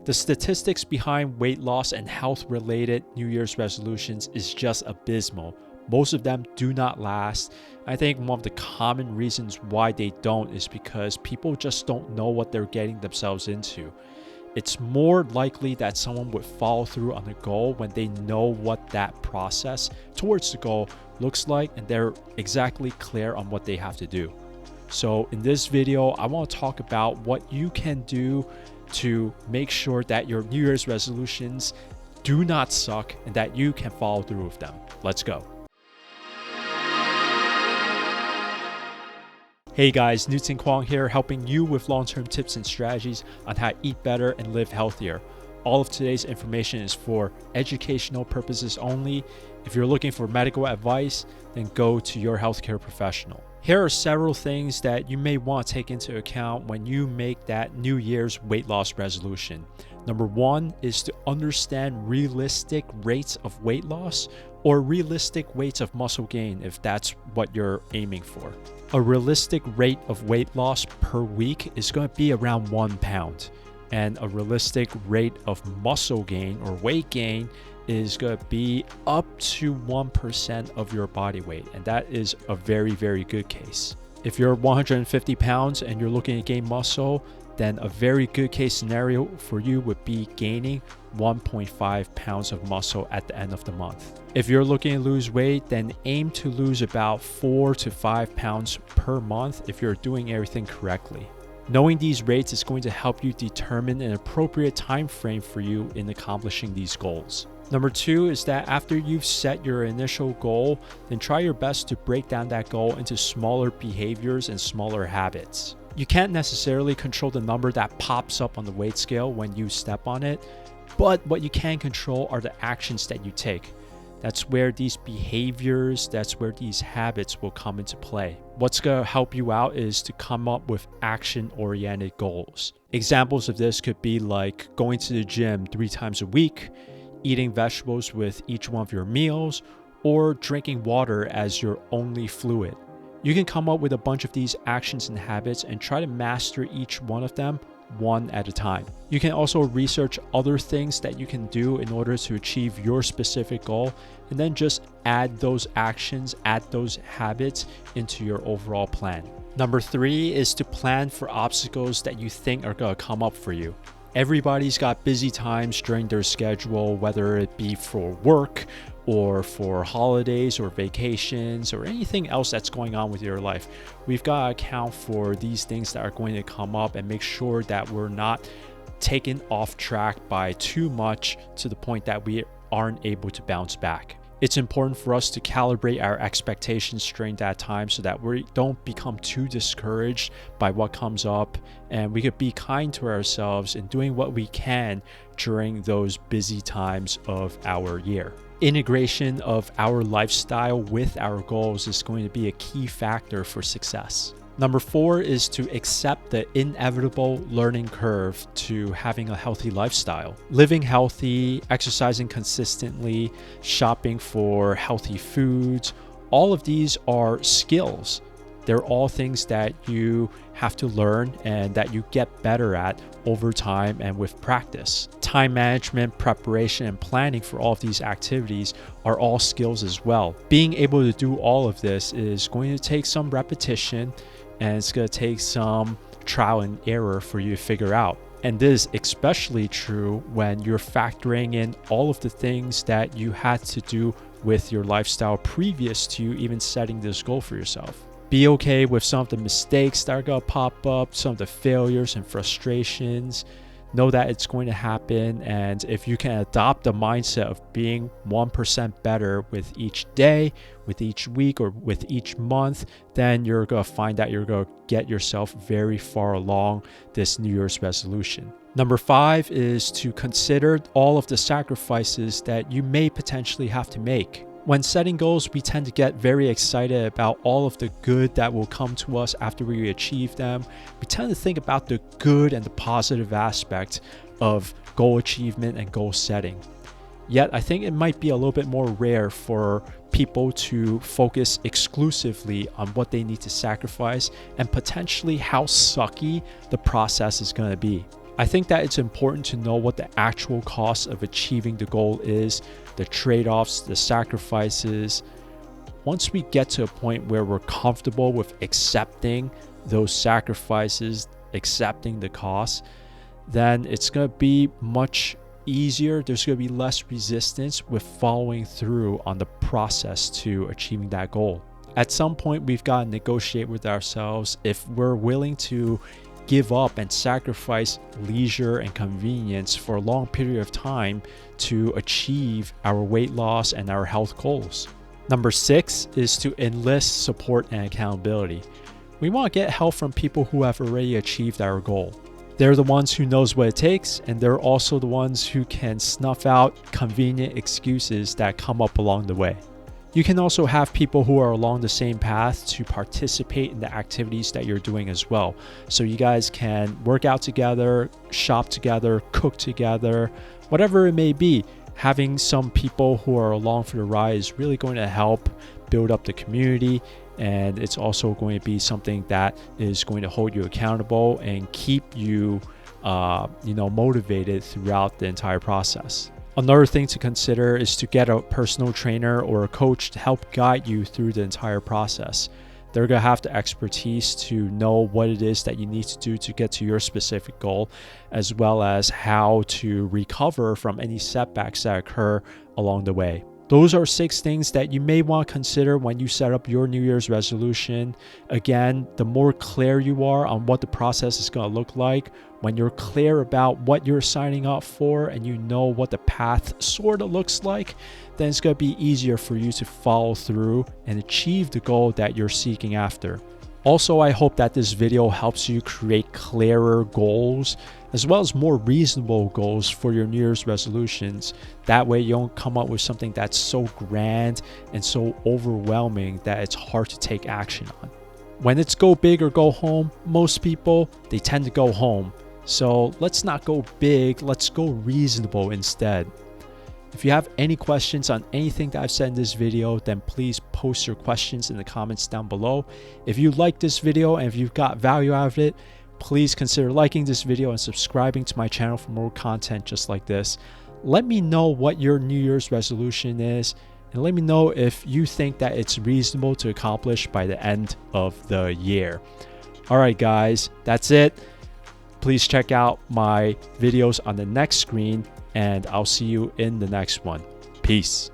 The statistics behind weight loss and health-related New Year's resolutions is just abysmal. Most of them do not last. I think one of the common reasons why they don't is because people just don't know what they're getting themselves into. It's more likely that someone would follow through on a goal when they know what that process towards the goal looks like and they're exactly clear on what they have to do. So in this video, I want to talk about what you can do to make sure that your New Year's resolutions do not suck and that you can follow through with them. Let's go. Hey guys, Newton Kwong here, helping you with long-term tips and strategies on how to eat better and live healthier. All of today's information is for educational purposes only. If you're looking for medical advice, then go to your healthcare professional. Here are several things that you may want to take into account when you make that New Year's weight loss resolution. Number one is to understand realistic rates of weight loss or realistic weights of muscle gain if that's what you're aiming for. A realistic rate of weight loss per week is going to be around 1 pound. And a realistic rate of muscle gain or weight gain is going to be up to 1% of your body weight. And that is a very, very good case. If you're 150 pounds and you're looking to gain muscle, then a very good case scenario for you would be gaining 1.5 pounds of muscle at the end of the month. If you're looking to lose weight, then aim to lose about 4 to 5 pounds per month if you're doing everything correctly. Knowing these rates is going to help you determine an appropriate time frame for you in accomplishing these goals. Number two is that after you've set your initial goal, then try your best to break down that goal into smaller behaviors and smaller habits. You can't necessarily control the number that pops up on the weight scale when you step on it, but what you can control are the actions that you take. That's where these behaviors, that's where these habits will come into play. What's going to help you out is to come up with action-oriented goals. Examples of this could be like going to the gym 3 times a week, eating vegetables with each one of your meals, or drinking water as your only fluid. You can come up with a bunch of these actions and habits and try to master each one of them one at a time. You can also research other things that you can do in order to achieve your specific goal, and then just add those actions, add those habits into your overall plan. Number 3 is to plan for obstacles that you think are going to come up for you. Everybody's got busy times during their schedule, whether it be for work or for holidays or vacations or anything else that's going on with your life. We've got to account for these things that are going to come up and make sure that we're not taken off track by too much to the point that we aren't able to bounce back. It's important for us to calibrate our expectations during that time so that we don't become too discouraged by what comes up, and we could be kind to ourselves in doing what we can during those busy times of our year. Integration of our lifestyle with our goals is going to be a key factor for success. Number 4 is to accept the inevitable learning curve to having a healthy lifestyle. Living healthy, exercising consistently, shopping for healthy foods, all of these are skills. They're all things that you have to learn and that you get better at over time and with practice. Time management, preparation, and planning for all of these activities are all skills as well. Being able to do all of this is going to take some repetition, and it's going to take some trial and error for you to figure out. And this is especially true when you're factoring in all of the things that you had to do with your lifestyle previous to you even setting this goal for yourself. Be okay with some of the mistakes that are going to pop up, some of the failures and frustrations. Know that it's going to happen, and if you can adopt the mindset of being 1% better with each day, with each week, or with each month, then you're going to find that you're going to get yourself very far along this New Year's resolution. Number 5 is to consider all of the sacrifices that you may potentially have to make. When setting goals, we tend to get very excited about all of the good that will come to us after we achieve them. We tend to think about the good and the positive aspect of goal achievement and goal setting. Yet, I think it might be a little bit more rare for people to focus exclusively on what they need to sacrifice and potentially how sucky the process is going to be. I think that it's important to know what the actual cost of achieving the goal is, the trade-offs, the sacrifices. Once we get to a point where we're comfortable with accepting those sacrifices, accepting the costs, then it's going to be much easier. There's going to be less resistance with following through on the process to achieving that goal. At some point, we've got to negotiate with ourselves if we're willing to give up and sacrifice leisure and convenience for a long period of time to achieve our weight loss and our health goals. Number 6 is to enlist support and accountability. We want to get help from people who have already achieved our goal. They're the ones who knows what it takes, and they're also the ones who can snuff out convenient excuses that come up along the way. You can also have people who are along the same path to participate in the activities that you're doing as well. So you guys can work out together, shop together, cook together, whatever it may be. Having some people who are along for the ride is really going to help build up the community, and it's also going to be something that is going to hold you accountable and keep you, motivated throughout the entire process. Another thing to consider is to get a personal trainer or a coach to help guide you through the entire process. They're going to have the expertise to know what it is that you need to do to get to your specific goal, as well as how to recover from any setbacks that occur along the way. Those are 6 things that you may want to consider when you set up your New Year's resolution. Again, the more clear you are on what the process is going to look like, when you're clear about what you're signing up for and you know what the path sort of looks like, then it's going to be easier for you to follow through and achieve the goal that you're seeking after. Also, I hope that this video helps you create clearer goals as well as more reasonable goals for your New Year's resolutions. That way you don't come up with something that's so grand and so overwhelming that it's hard to take action on. When it's go big or go home, most people, they tend to go home. So let's not go big, let's go reasonable instead. If you have any questions on anything that I've said in this video, then please post your questions in the comments down below. If you like this video and if you've got value out of it, please consider liking this video and subscribing to my channel for more content just like this. Let me know what your New Year's resolution is, and let me know if you think that it's reasonable to accomplish by the end of the year. All right, guys, that's it. Please check out my videos on the next screen, and I'll see you in the next one. Peace.